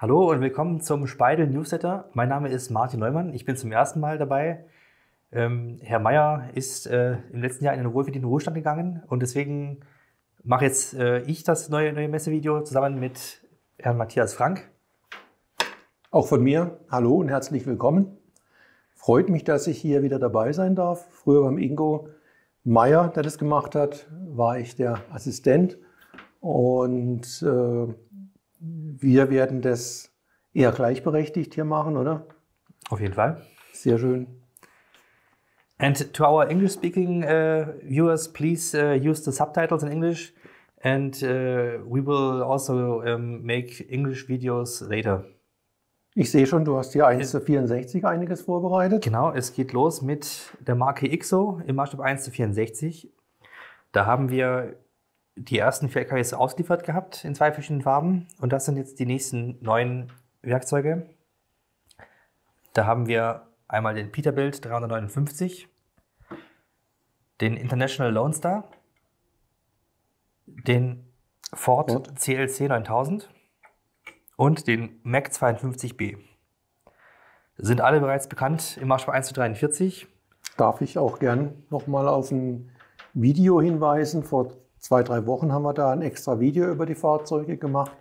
Hallo und willkommen zum Speidel Newsletter. Mein Name ist Martin Neumann. Ich bin zum ersten Mal dabei. Herr Meier ist im letzten Jahr in den wohlverdienten Ruhestand gegangen und deswegen mache jetzt ich das neue Messevideo zusammen mit Herrn Matthias Frank. Auch von mir, hallo und herzlich willkommen. Freut mich, dass ich hier wieder dabei sein darf. Früher beim Ingo Meier, der das gemacht hat, war ich der Assistent und wir werden das eher gleichberechtigt hier machen, oder? Auf jeden Fall. Sehr schön. And to our English-speaking viewers, please use the subtitles in English and we will also make English videos later. Ich sehe schon, du hast hier 1:64 einiges vorbereitet. Genau, es geht los mit der Marke IXO im Maßstab 1:64. Da haben wir die ersten 4 LKWs ausgeliefert gehabt in 2 verschiedenen Farben und das sind jetzt die nächsten 9 Werkzeuge. Da haben wir einmal den Peterbilt 359, den International Lone Star, den Ford CLC 9000 und den Mac 52B. Sind alle bereits bekannt im Maßstab 1:43. Darf ich auch gern nochmal auf ein Video hinweisen. Vor 2-3 Wochen haben wir da ein extra Video über die Fahrzeuge gemacht,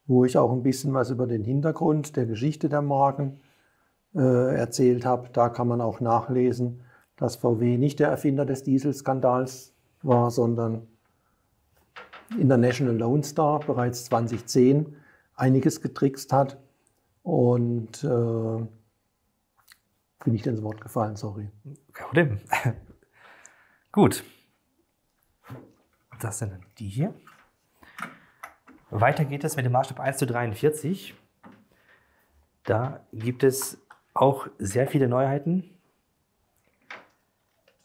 wo ich auch ein bisschen was über den Hintergrund der Geschichte der Marken erzählt habe. Da kann man auch nachlesen, dass VW nicht der Erfinder des Dieselskandals war, sondern International Lone Star bereits 2010 einiges getrickst hat. Und bin ich dir ins Wort gefallen, sorry. Kein Problem. Gut. Das sind die hier. Weiter geht es mit dem Maßstab 1:43. Da gibt es auch sehr viele Neuheiten.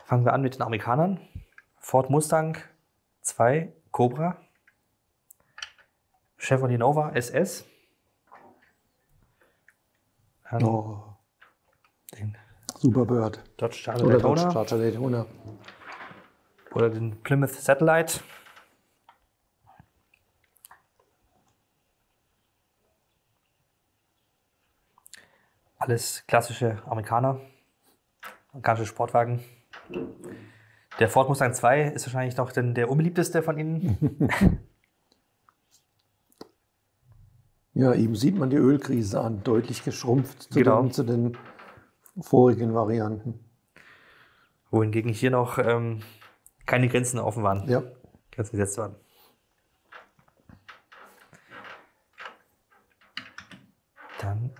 Fangen wir an mit den Amerikanern. Ford Mustang 2 Cobra, Chevrolet Nova SS, den Superbird Dodge Charger oder Daytona Dodge Charger Daytona oder den Plymouth Satellite. Alles klassische amerikanische Sportwagen. Der Ford Mustang 2 ist wahrscheinlich noch der unbeliebteste von ihnen. Ja, eben sieht man die Ölkrise an, deutlich geschrumpft Genau. zu den vorigen Varianten. Wohingegen hier noch keine Grenzen offen waren, Ja. Grenzen gesetzt waren. Dann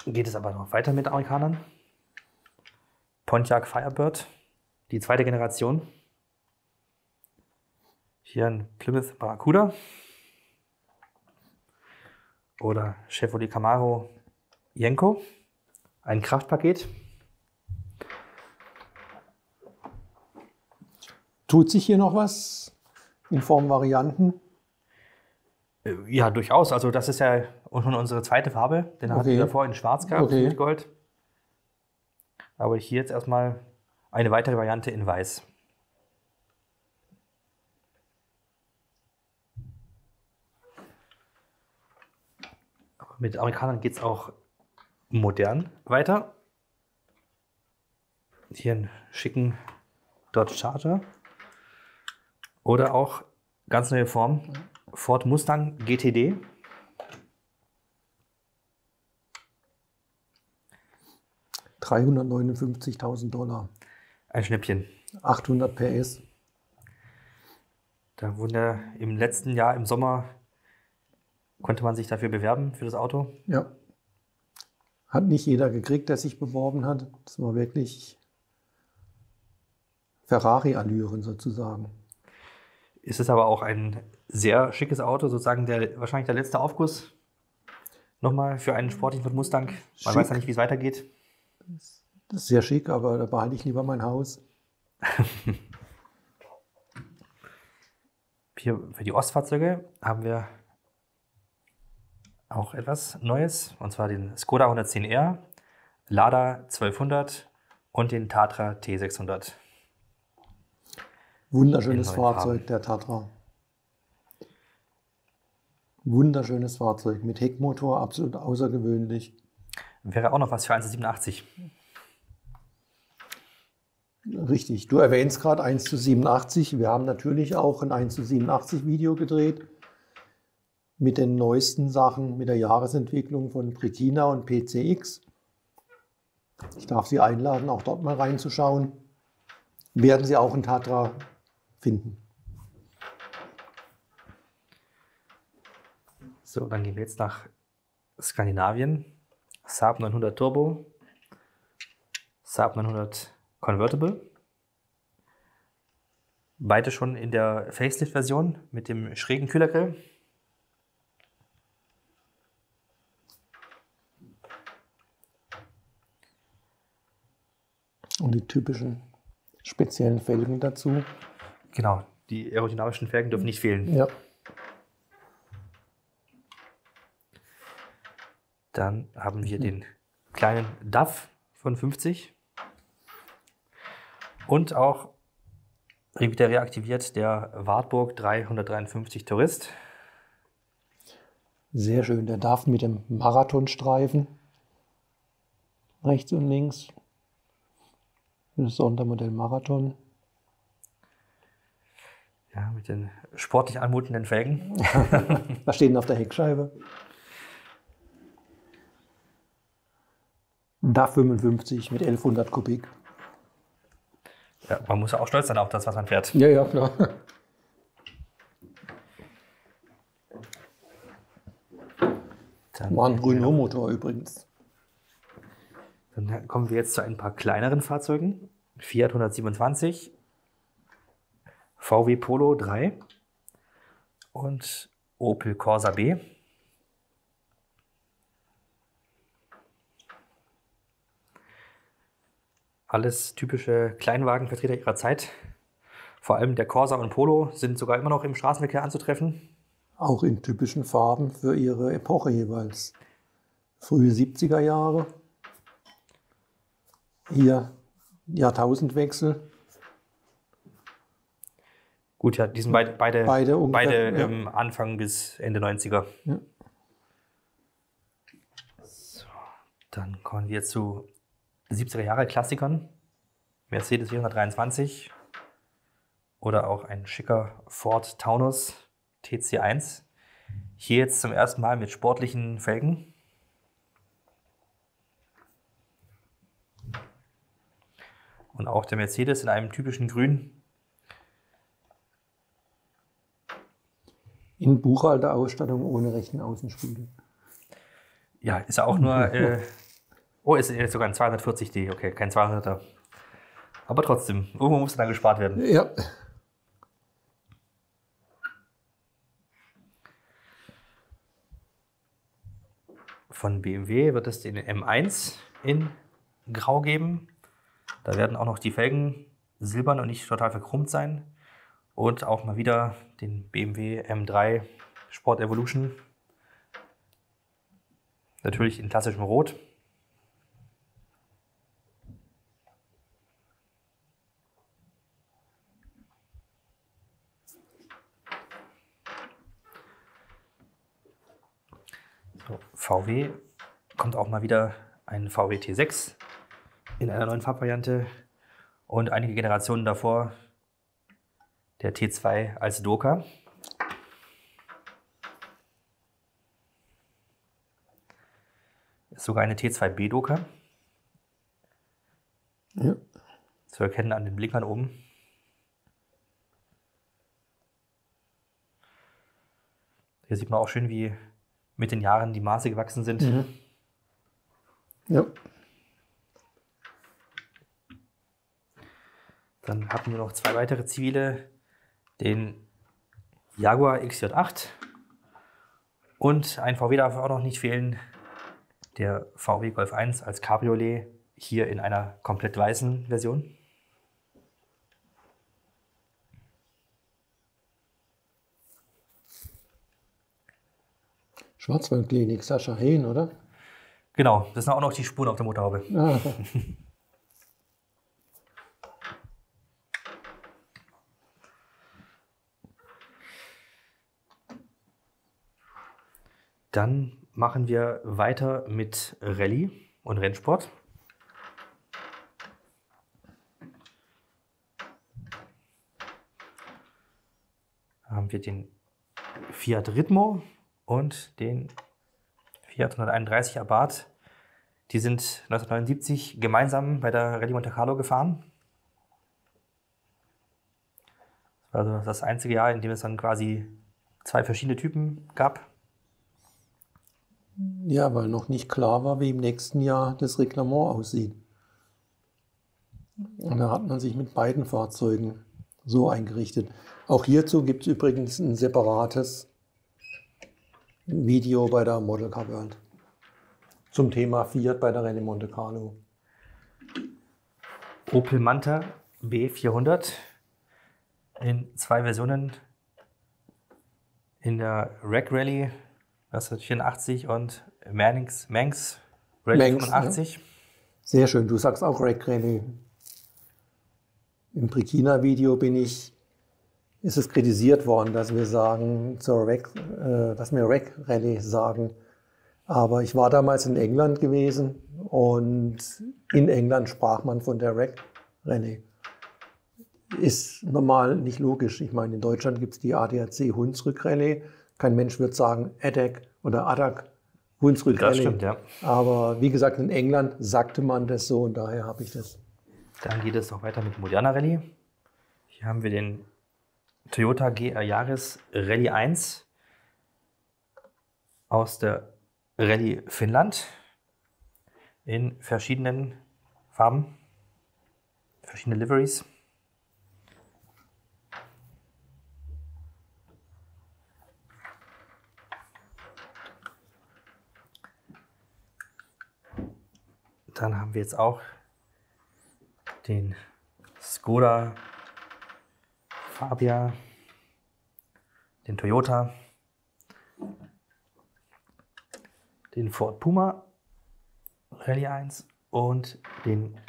geht es aber noch weiter mit Amerikanern. Pontiac Firebird, die 2. Generation. Hier ein Plymouth Barracuda. Oder Chevrolet Camaro Yenko, ein Kraftpaket. Tut sich hier noch was in Form Varianten? Ja, durchaus. Also das ist ja schon unsere zweite Farbe. Den hatten wir davor in Schwarz gehabt mit Gold. Aber hier jetzt erstmal eine weitere Variante in Weiß. Mit Amerikanern geht es auch modern weiter. Hier einen schicken Dodge Charger. Oder auch ganz neue Form, Ford Mustang GTD. $359.000. Ein Schnäppchen. 800 PS. Da wurde im letzten Jahr im Sommer konnte man sich dafür bewerben, für das Auto. Ja. Hat nicht jeder gekriegt, der sich beworben hat. Das war wirklich Ferrari-Allüren sozusagen. Es ist aber auch ein sehr schickes Auto, sozusagen wahrscheinlich der letzte Aufguss. Nochmal für einen sportlichen Ford Mustang. Man weiß ja nicht, wie es weitergeht. Das ist sehr schick, aber da behalte ich lieber mein Haus. Hier für die Ostfahrzeuge haben wir auch etwas Neues, und zwar den Skoda 110R, Lada 1200 und den Tatra T600. Wunderschönes Fahrzeug, der Tatra. Wunderschönes Fahrzeug mit Heckmotor, absolut außergewöhnlich. Wäre auch noch was für 1,87. Richtig, du erwähnst gerade 1:87. Wir haben natürlich auch ein 1:87 Video gedreht mit den neuesten Sachen, mit der Jahresentwicklung von Pretina und PCX. Ich darf Sie einladen, auch dort mal reinzuschauen. Werden Sie auch in Tatra finden. So, dann gehen wir jetzt nach Skandinavien. Saab 900 Turbo, Saab 900 Convertible. Beide schon in der Facelift-Version mit dem schrägen Kühlergrill. Und die typischen speziellen Felgen dazu. Genau, die aerodynamischen Felgen dürfen nicht fehlen. Ja. Dann haben wir den kleinen DAF von 50 und auch wieder reaktiviert der Wartburg 353 Tourist. Sehr schön, der darf mit dem Marathonstreifen rechts und links. Das Sondermodell Marathon. Ja, mit den sportlich anmutenden Felgen. Da stehen auf der Heckscheibe. DAF 55 mit 1100 Kubik. Ja, man muss ja auch stolz sein auf das, was man fährt. Ja, ja, klar. Dann, War ein Renault-Motor übrigens. Dann kommen wir jetzt zu ein paar kleineren Fahrzeugen. Fiat 127, VW Polo 3 und Opel Corsa B. Alles typische Kleinwagenvertreter ihrer Zeit. Vor allem der Corsa und Polo sind sogar immer noch im Straßenverkehr anzutreffen. Auch in typischen Farben für ihre Epoche jeweils. Frühe 70er Jahre. Hier Jahrtausendwechsel. Gut, ja, die sind beide ungefähr, ja. Anfang bis Ende 90er. Ja. So, dann kommen wir zu 70er Jahre Klassikern. Mercedes 423 oder auch ein schicker Ford Taunus TC1. Hier jetzt zum ersten Mal mit sportlichen Felgen. Und auch der Mercedes in einem typischen Grün. In Buchhalterausstattung ohne rechten Außenspiegel. Ja, ist ja auch nur... ist sogar ein 240D, okay, kein 200er. Aber trotzdem, irgendwo muss dann gespart werden. Ja. Von BMW wird es den M1 in Grau geben. Da werden auch noch die Felgen silbern und nicht total verchromt sein. Und auch mal wieder den BMW M3 Sport Evolution. Natürlich in klassischem Rot. So, VW kommt auch mal wieder ein VW T6 in einer neuen Farbvariante und einige Generationen davor der T2 als Doka. Ist sogar eine T2B Doka. Ja. Zu erkennen an den Blinkern oben. Hier sieht man auch schön, wie mit den Jahren die Maße gewachsen sind. Mhm. Ja. Dann hatten wir noch zwei weitere zivile, den Jaguar XJ8 und ein VW darf auch noch nicht fehlen, der VW Golf 1 als Cabriolet, hier in einer komplett weißen Version. Schwarzwaldklinik, Sascha Hehn, oder? Genau, das sind auch noch die Spuren auf der Motorhaube. Ah. Dann machen wir weiter mit Rallye und Rennsport. Da haben wir den Fiat Ritmo und den Fiat 131 Abarth. Die sind 1979 gemeinsam bei der Rallye Monte Carlo gefahren. Das war also das einzige Jahr, in dem es dann quasi zwei verschiedene Typen gab. Ja, weil noch nicht klar war, wie im nächsten Jahr das Reglement aussieht. Und da hat man sich mit beiden Fahrzeugen so eingerichtet. Auch hierzu gibt es übrigens ein separates Video bei der Model Car World zum Thema Fiat bei der Rallye Monte Carlo. Opel Manta B400 in zwei Versionen. In der Reg Rally 1984 und Manx Rally 85. Ja. Sehr schön, du sagst auch Reg Rally. Im Brikina-Video ist es kritisiert worden, dass wir sagen, dass wir Reg Rally sagen. Aber ich war damals in England gewesen und in England sprach man von der Reg Rally. Ist normal nicht logisch. Ich meine, in Deutschland gibt es die ADAC Hunsrück Rallye. Kein Mensch wird sagen ADAC oder ADAC Hunsrück Rallye. Das stimmt, ja. Aber wie gesagt, in England sagte man das so und daher habe ich das. Dann geht es auch weiter mit Moderna Rallye. Hier haben wir den Toyota GR Yaris Rallye 1 aus der Rallye Finnland in verschiedenen Farben, verschiedene Liveries. Dann haben wir jetzt auch den Skoda Fabia, den Toyota, den Ford Puma Rallye 1 und den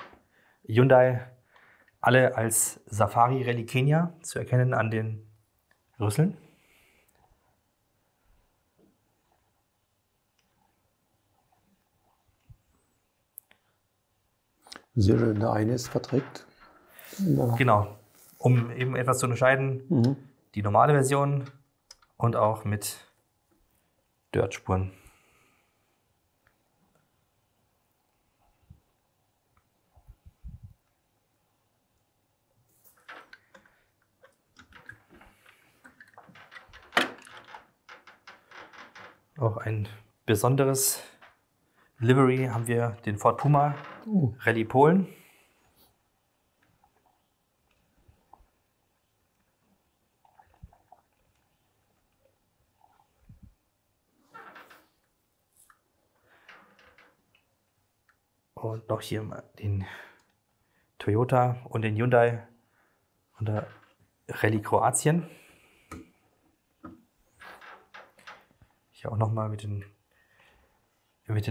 Hyundai, alle als Safari Rallye Kenia zu erkennen an den Rüsseln. Sehr schön, der eine ist verdreckt. Ja. Genau, um eben etwas zu unterscheiden, die normale Version und auch mit Dirtspuren. Auch ein besonderes Livery haben wir den Ford Puma Rallye Polen. Und noch hier mal den Toyota und den Hyundai und der Rallye Kroatien. Hier auch nochmal mit den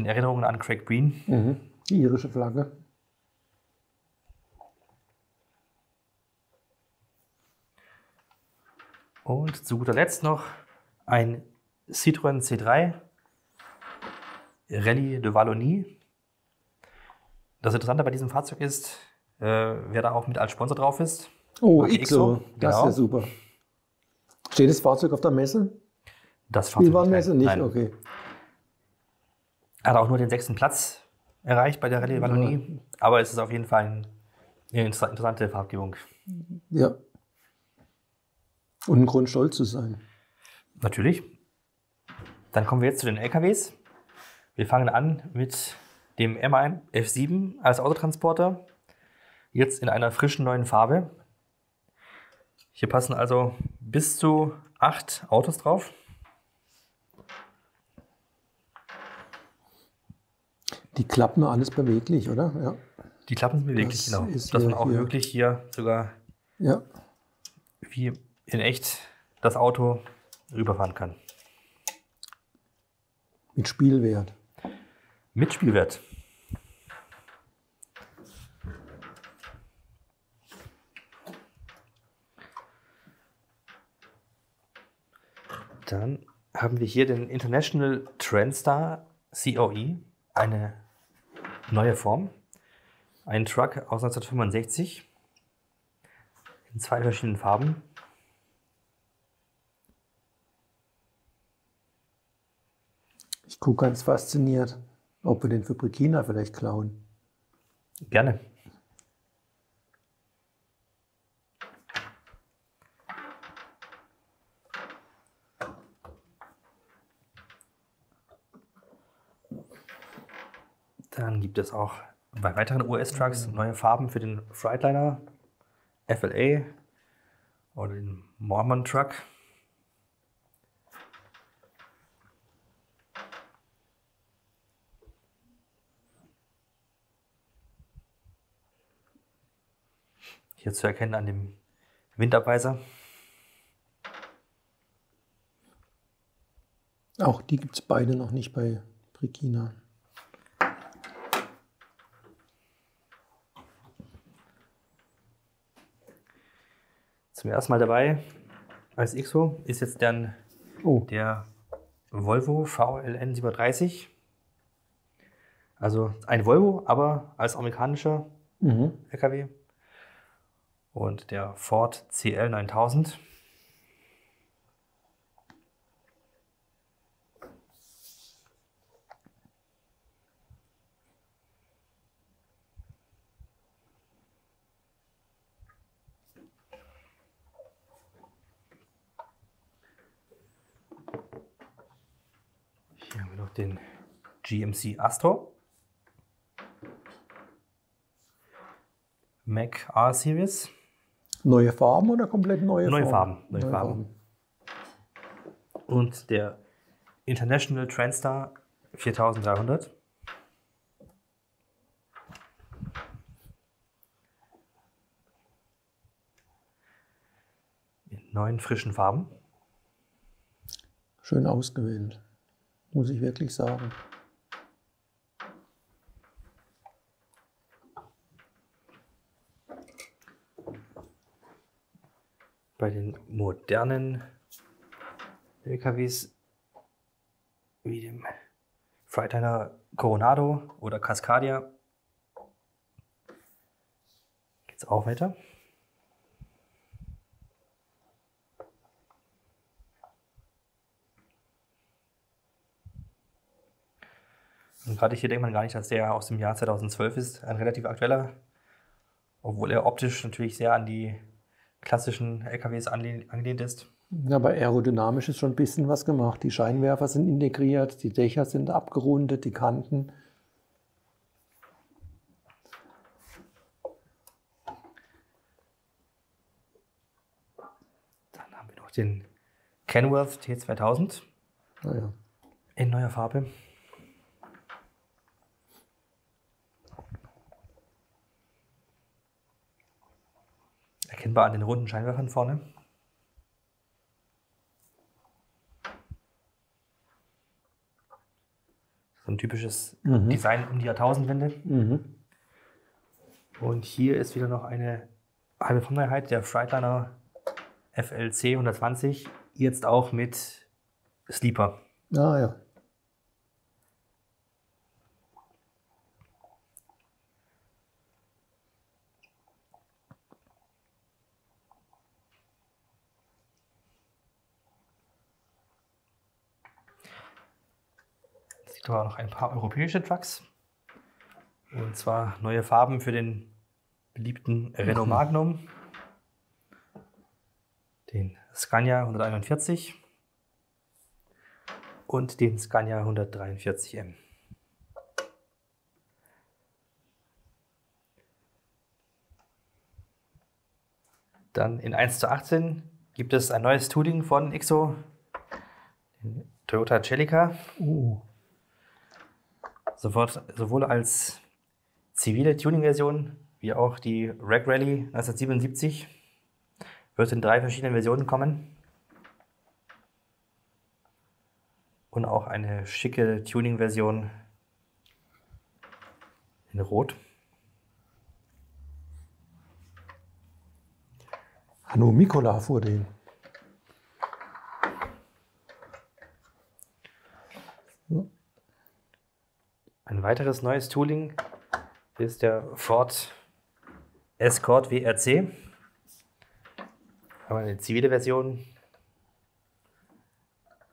Erinnerungen an Craig Breen. Die irische Flagge. Und zu guter Letzt noch ein Citroën C3 Rallye de Wallonie. Das Interessante bei diesem Fahrzeug ist, wer da auch mit als Sponsor drauf ist. Oh, Marke IXO, das ist ja super. Steht das Fahrzeug auf der Messe? Das Fahrzeug Spielwarenmesse nicht? Nein. Okay. Er hat auch nur den 6. Platz erreicht bei der Rallye Wallonie. Aber es ist auf jeden Fall eine interessante Farbgebung. Ja. Und ein Grund, stolz zu sein. Natürlich. Dann kommen wir jetzt zu den LKWs. Wir fangen an mit dem M1 F7 als Autotransporter. Jetzt in einer frischen neuen Farbe. Hier passen also bis zu 8 Autos drauf. Die Klappen alles beweglich, oder? Ja. Die Klappen sind beweglich, Das genau. ist Dass man hier- auch hier. wirklich hier sogar Ja. wie in echt das Auto rüberfahren kann. Mit Spielwert. Mit Spielwert. Dann haben wir hier den International Trendstar COE, eine neue Form. Ein Truck aus 1965 in 2 verschiedenen Farben. Ich gucke ganz fasziniert, ob wir den für Brikina vielleicht klauen. Gerne. Dann gibt es auch bei weiteren US-Trucks neue Farben für den Freightliner, FLA oder den Mormon Truck. Hier zu erkennen an dem Windabweiser. Auch die gibt es beide noch nicht bei Brikina. Zum ersten Mal dabei als XO ist jetzt dann der Volvo VLN 730. Also ein Volvo, aber als amerikanischer LKW. Und der Ford CL 9000. Hier haben wir noch den GMC Astro. Mac R Series. Neue Farben oder komplett neue Farben? Neue Farben. Und der International Trendstar 4300. In 9 frischen Farben. Schön ausgewählt, muss ich wirklich sagen. Bei den modernen LKWs wie dem Freightliner Coronado oder Cascadia geht es auch weiter. Und gerade hier denkt man gar nicht, dass der aus dem Jahr 2012 ist, ein relativ aktueller, obwohl er optisch natürlich sehr an die klassischen LKWs angelehnt ist. Ja, aber aerodynamisch ist schon ein bisschen was gemacht. Die Scheinwerfer sind integriert, die Dächer sind abgerundet, die Kanten. Dann haben wir noch den Kenworth T2000 Naja. in neuer Farbe. Erkennbar an den runden Scheinwerfern vorne. So ein typisches Design um die Jahrtausendwende. Und hier ist wieder noch eine halbe Besonderheit, der Freightliner FLC 120, jetzt auch mit Sleeper. Ah ja. Es gibt aber noch ein paar europäische Trucks. Und zwar neue Farben für den beliebten Renault Magnum, den Scania 141 und den Scania 143M. Dann in 1:18 gibt es ein neues Tuning von XO, den Toyota Celica. Sowohl als zivile Tuning-Version wie auch die Rag Rally 1977 wird in 3 verschiedenen Versionen kommen. Und auch eine schicke Tuning-Version in Rot. Hanno Mikkola fuhr den. Ja. Ein weiteres neues Tooling ist der Ford Escort WRC. Haben wir eine zivile Version.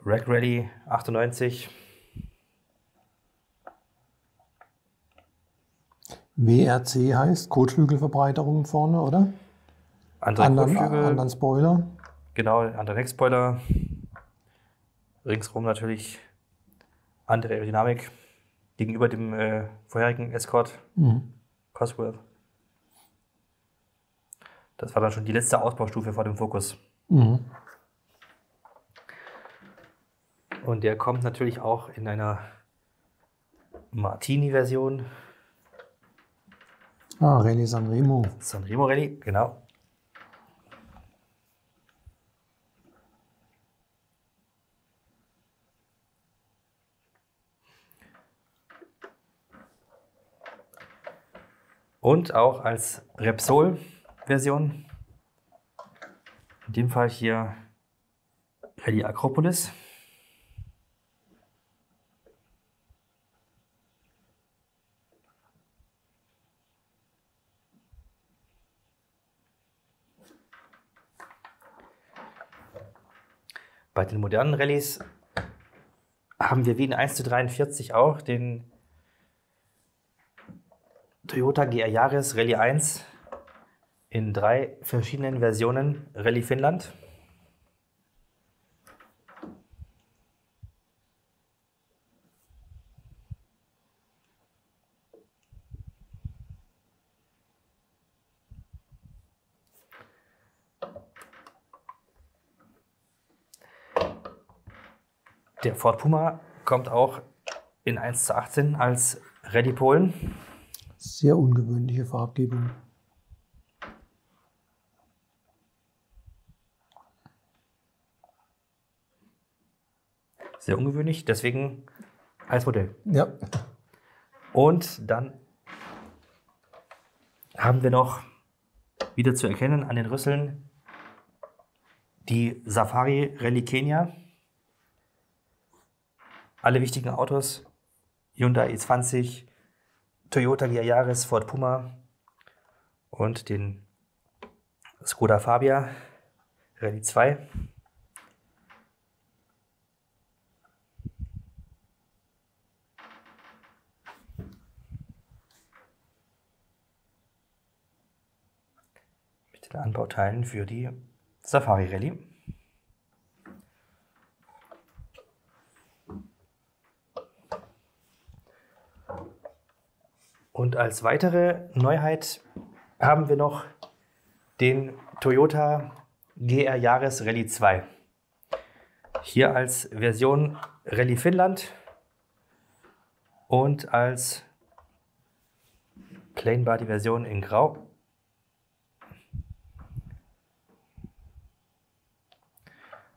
Rack Rally 98. WRC heißt Kotflügelverbreiterung vorne, oder? Anderen Spoiler. Genau, anderer Heckspoiler. Ringsrum natürlich andere Aerodynamik gegenüber dem vorherigen Escort Cosworth. Das war dann schon die letzte Ausbaustufe vor dem Focus. Mhm. Und der kommt natürlich auch in einer Martini-Version. Rallye Sanremo. Sanremo Rallye, genau. Und auch als Repsol-Version. In dem Fall hier Rallye Acropolis. Bei den modernen Rallyes haben wir wie in 1:43 auch den Toyota GR Yaris Rallye 1 in 3 verschiedenen Versionen Rallye Finnland. Der Ford Puma kommt auch in 1:18 als Rallye Polen. Sehr ungewöhnliche Farbgebung. Sehr ungewöhnlich, deswegen als Modell. Ja. Und dann haben wir noch wieder zu erkennen an den Rüsseln die Safari Rallye Kenia. Alle wichtigen Autos, Hyundai i20, Toyota GR Yaris, Ford Puma und den Skoda Fabia Rallye 2. Mit den Anbauteilen für die Safari Rallye. Und als weitere Neuheit haben wir noch den Toyota GR Yaris Rallye 2. Hier als Version Rallye Finnland und als Plain Body Version in Grau.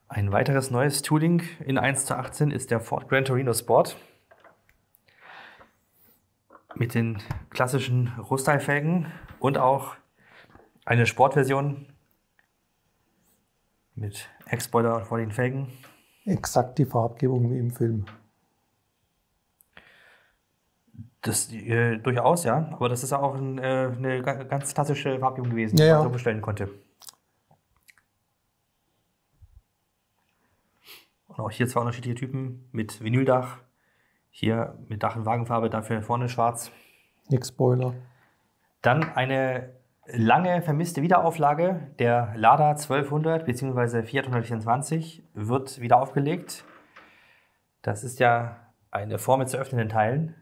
Ein weiteres neues Tooling in 1:18 ist der Ford Gran Torino Sport. Mit den klassischen Rustyfelgen und auch eine Sportversion mit Heckspoiler vor den Felgen. Exakt die Farbgebung wie im Film. Das durchaus, ja. Aber das ist auch eine ganz klassische Farbgebung gewesen, die Ja, man ja. so bestellen konnte. Und auch hier zwei unterschiedliche Typen mit Vinyldach. Hier mit Dach- und Wagenfarbe, dafür vorne schwarz. Nix Spoiler. Dann eine lange vermisste Wiederauflage. Der Lada 1200 bzw. Fiat 124 wird wieder aufgelegt. Das ist ja eine Form mit zu öffnenden Teilen.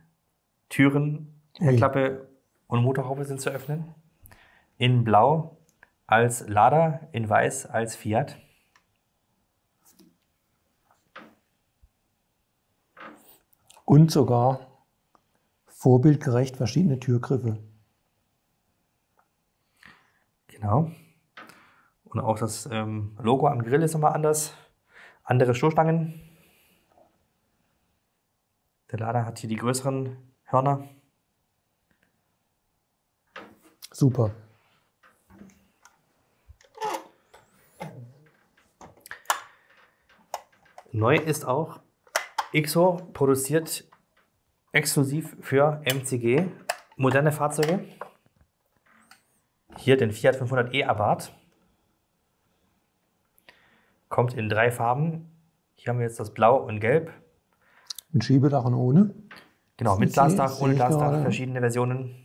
Türen, Heckklappe und Motorhaube sind zu öffnen. In Blau als Lada, in Weiß als Fiat. Und sogar vorbildgerecht verschiedene Türgriffe. Genau. Und auch das Logo am Grill ist nochmal anders. Andere Stoßstangen. Der Lada hat hier die größeren Hörner. Super. Neu ist auch XO produziert exklusiv für MCG moderne Fahrzeuge. Hier den Fiat 500e Abarth. Kommt in 3 Farben. Hier haben wir jetzt das Blau und Gelb. Mit Schiebedach und ohne? Genau, mit Glasdach, ohne Glasdach, verschiedene Versionen.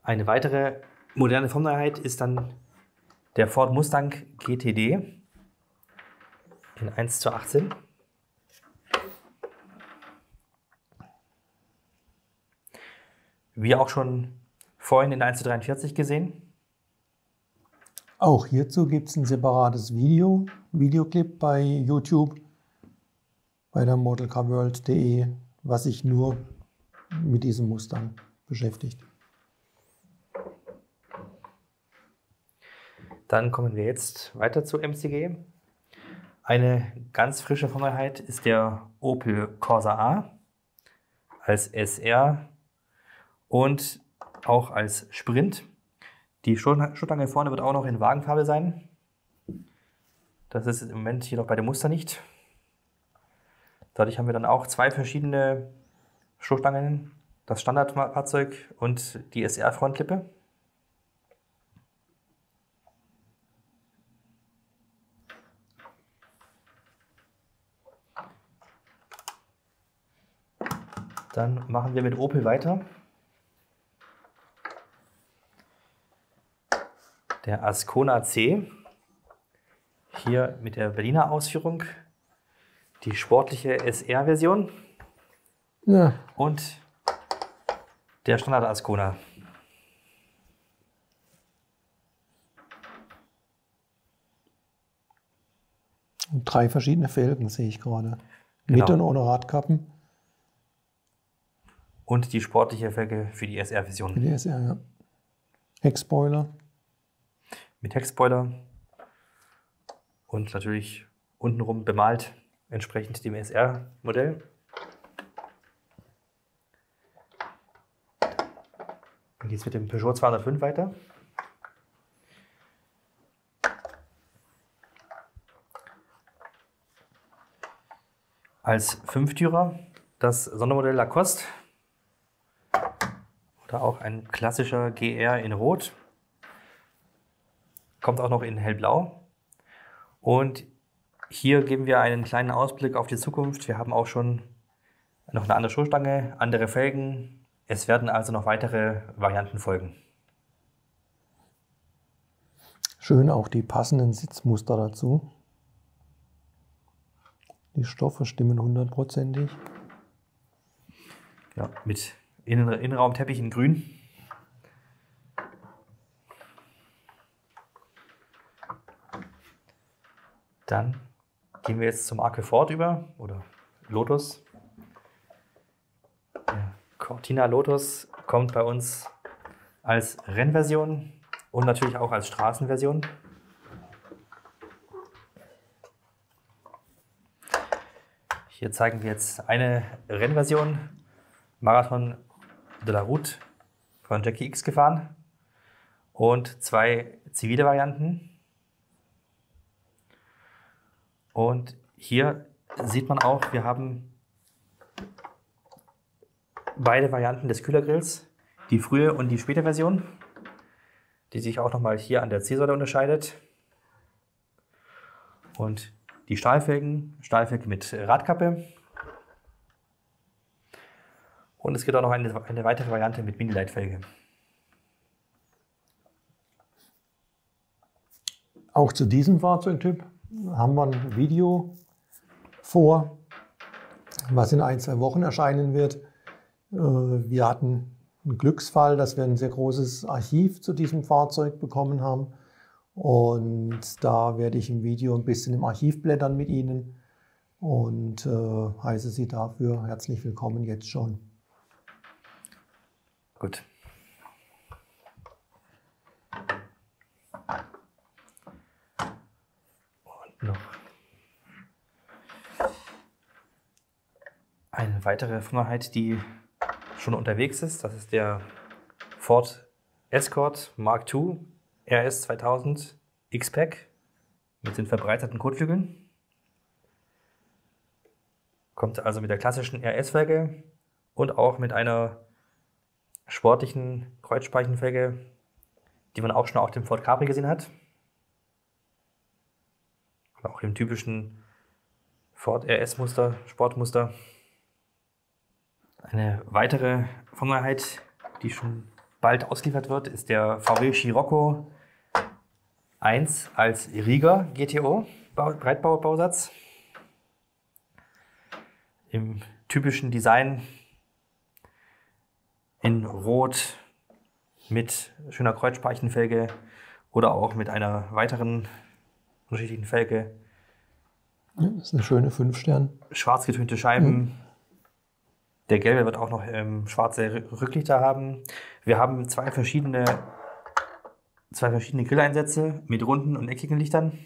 Eine weitere moderne Formeinheit ist dann der Ford Mustang GTD in 1:18. Wie auch schon vorhin in 1:43 gesehen. Auch hierzu gibt es ein separates Videoclip bei YouTube, bei der modelcarworld.de, was sich nur mit diesem Mustang beschäftigt. Dann kommen wir jetzt weiter zu MCG. Eine ganz frische Formeinheit ist der Opel Corsa A als SR und auch als Sprint. Die Stoßstange vorne wird auch noch in Wagenfarbe sein. Das ist im Moment jedoch bei dem Muster nicht. Dadurch haben wir dann auch 2 verschiedene Stoßstangen, das Standardfahrzeug und die SR-Frontlippe. Dann machen wir mit Opel weiter. Der Ascona C, hier mit der Berliner Ausführung, die sportliche SR-Version und der Standard Ascona. Und 3 verschiedene Felgen sehe ich gerade. Genau. Mit und ohne Radkappen. Und die sportliche Felge für die SR-Version. Für die SR, ja. Heckspoiler. Mit Heckspoiler und natürlich untenrum bemalt, entsprechend dem SR-Modell. Dann geht es mit dem Peugeot 205 weiter. Als Fünftürer das Sondermodell Lacoste oder auch ein klassischer GR in Rot. Kommt auch noch in hellblau. Und hier geben wir einen kleinen Ausblick auf die Zukunft. Wir haben auch schon noch eine andere Stoßstange, andere Felgen. Es werden also noch weitere Varianten folgen. Schön auch die passenden Sitzmuster dazu. Die Stoffe stimmen 100%ig. Ja, mit Innenraumteppich in grün. Dann gehen wir jetzt zur Marke Ford über oder Lotus. Der Cortina Lotus kommt bei uns als Rennversion und natürlich auch als Straßenversion. Hier zeigen wir jetzt eine Rennversion, Marathon de la Route von Jackie X gefahren und 2 zivile Varianten. Und hier sieht man auch, wir haben beide Varianten des Kühlergrills, die frühe und die späte Version, die sich auch nochmal hier an der C-Säule unterscheidet. Und die Stahlfelge mit Radkappe. Und es gibt auch noch eine weitere Variante mit Mini-Leitfelge. Auch zu diesem Fahrzeugtyp haben wir ein Video vor, was in 1-2 Wochen erscheinen wird. Wir hatten einen Glücksfall, dass wir ein sehr großes Archiv zu diesem Fahrzeug bekommen haben. Und da werde ich im Video ein bisschen im Archiv blättern mit Ihnen und heiße Sie dafür herzlich willkommen jetzt schon. Gut. Und noch eine weitere Formeinheit, die schon unterwegs ist. Das ist der Ford Escort Mark II RS 2000 X-Pack mit den verbreiterten Kotflügeln. Kommt also mit der klassischen RS-Felge und auch mit einer sportlichen Kreuzspeichenfelge, die man auch schon auf dem Ford Capri gesehen hat. Und auch im typischen Ford RS-Muster, Sportmuster. Eine weitere Besonderheit, die schon bald ausgeliefert wird, ist der VW Scirocco 1 als Rieger GTO Breitbaubausatz. Im typischen Design in Rot mit schöner Kreuzspeichenfelge oder auch mit einer weiteren unterschiedlichen Felge. Ja, das ist eine schöne 5-Stern. Schwarz getönte Scheiben. Der gelbe wird auch noch schwarze Rücklichter haben. Wir haben zwei verschiedene Grilleinsätze mit runden und eckigen Lichtern.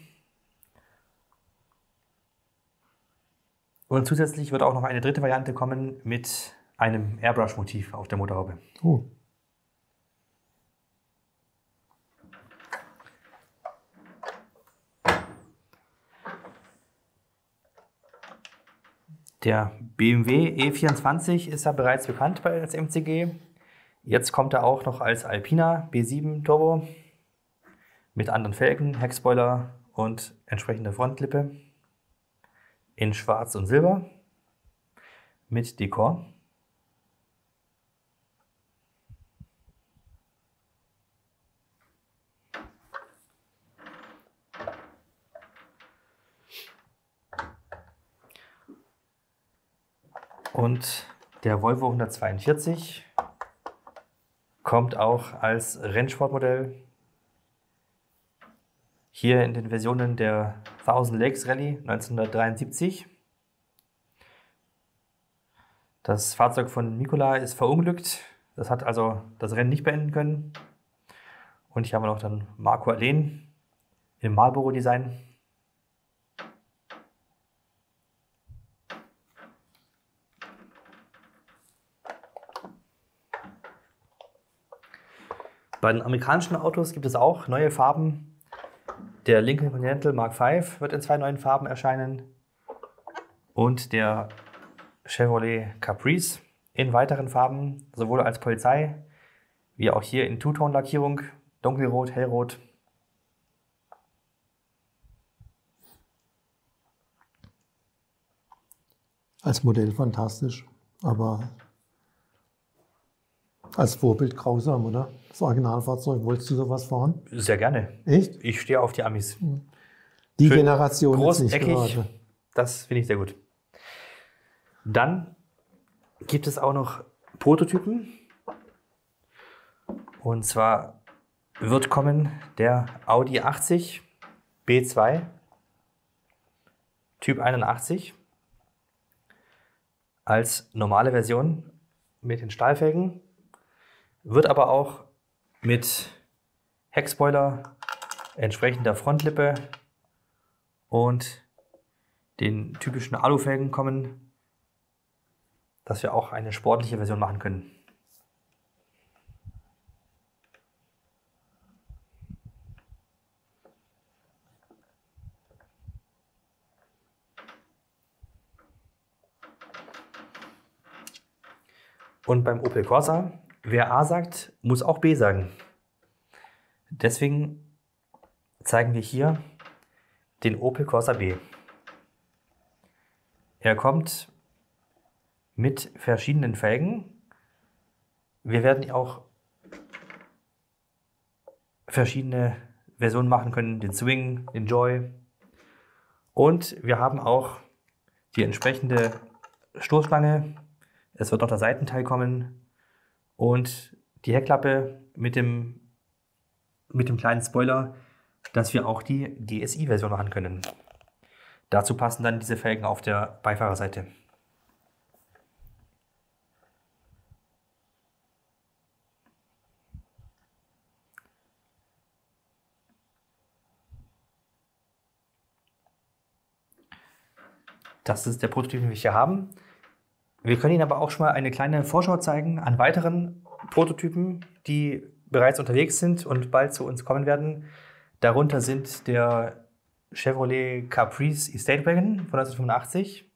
Und zusätzlich wird auch noch eine dritte Variante kommen mit einem Airbrush-Motiv auf der Motorhaube. Oh. Der BMW E24 ist ja bereits bekannt als MCG. Jetzt kommt er auch noch als Alpina B7 Turbo mit anderen Felgen, Heckspoiler und entsprechender Frontlippe in Schwarz und Silber mit Dekor. Und der Volvo 142 kommt auch als Rennsportmodell hier in den Versionen der Thousand Lakes Rallye 1973. Das Fahrzeug von Nikola ist verunglückt. Das hat also das Rennen nicht beenden können. Und hier haben wir noch dann Marco Allen im Marlboro-Design. Bei den amerikanischen Autos gibt es auch neue Farben. Der Lincoln Continental Mark V wird in 2 neuen Farben erscheinen. Und der Chevrolet Caprice in weiteren Farben, sowohl als Polizei, wie auch hier in Two-Tone-Lackierung, dunkelrot, hellrot. Als Modell fantastisch, aber als Vorbild grausam, oder? Das Originalfahrzeug, wolltest du sowas fahren? Sehr gerne. Echt? Ich stehe auf die Amis. Die Schön Generation groß, ist nicht eckig. gerade. Das finde ich sehr gut. Dann gibt es auch noch Prototypen. Und zwar wird kommen der Audi 80 B2 Typ 81 als normale Version mit den Stahlfelgen, wird aber auch mit Heckspoiler, entsprechender Frontlippe und den typischen Alufelgen kommen, dass wir auch eine sportliche Version machen können. Und beim Opel Corsa, wer A sagt, muss auch B sagen. Deswegen zeigen wir hier den Opel Corsa B. Er kommt mit verschiedenen Felgen. Wir werden auch verschiedene Versionen machen können, den Swing, den Joy. Und wir haben auch die entsprechende Stoßstange. Es wird noch der Seitenteil kommen und die Heckklappe mit dem kleinen Spoiler, dass wir auch die GSI-Version machen können. Dazu passen dann diese Felgen auf der Beifahrerseite. Das ist der Prototyp, den wir hier haben. Wir können Ihnen aber auch schon mal eine kleine Vorschau zeigen an weiteren Prototypen, die bereits unterwegs sind und bald zu uns kommen werden. Darunter sind der Chevrolet Caprice Estate Wagon von 1985.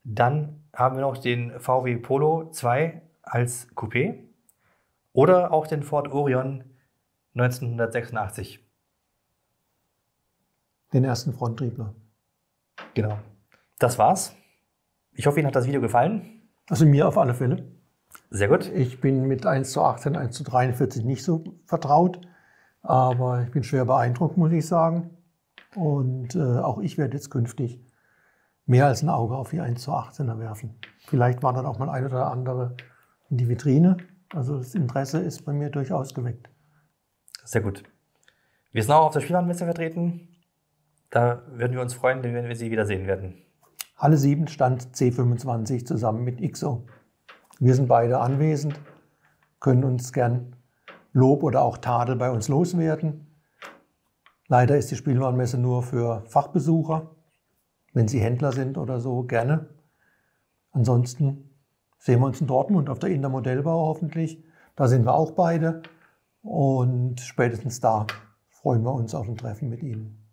Dann haben wir noch den VW Polo 2 als Coupé oder auch den Ford Orion 1986. Den ersten Fronttriebler. Genau. Das war's. Ich hoffe, Ihnen hat das Video gefallen. Also mir auf alle Fälle. Sehr gut. Ich bin mit 1:18, 1:43 nicht so vertraut, aber ich bin schwer beeindruckt, muss ich sagen. Und auch ich werde jetzt künftig mehr als ein Auge auf die 1:18er werfen. Vielleicht war dann auch mal ein oder andere in die Vitrine. Also das Interesse ist bei mir durchaus geweckt. Sehr gut. Wir sind auch auf der Spielwarenmesse vertreten. Da würden wir uns freuen, wenn wir Sie wiedersehen werden. Halle 7, Stand C25 zusammen mit XO. Wir sind beide anwesend, können uns gern Lob oder auch Tadel bei uns loswerden. Leider ist die Spielwarenmesse nur für Fachbesucher. Wenn Sie Händler sind oder so, gerne. Ansonsten sehen wir uns in Dortmund auf der Intermodellbau hoffentlich. Da sind wir auch beide. Und spätestens da freuen wir uns auf ein Treffen mit Ihnen.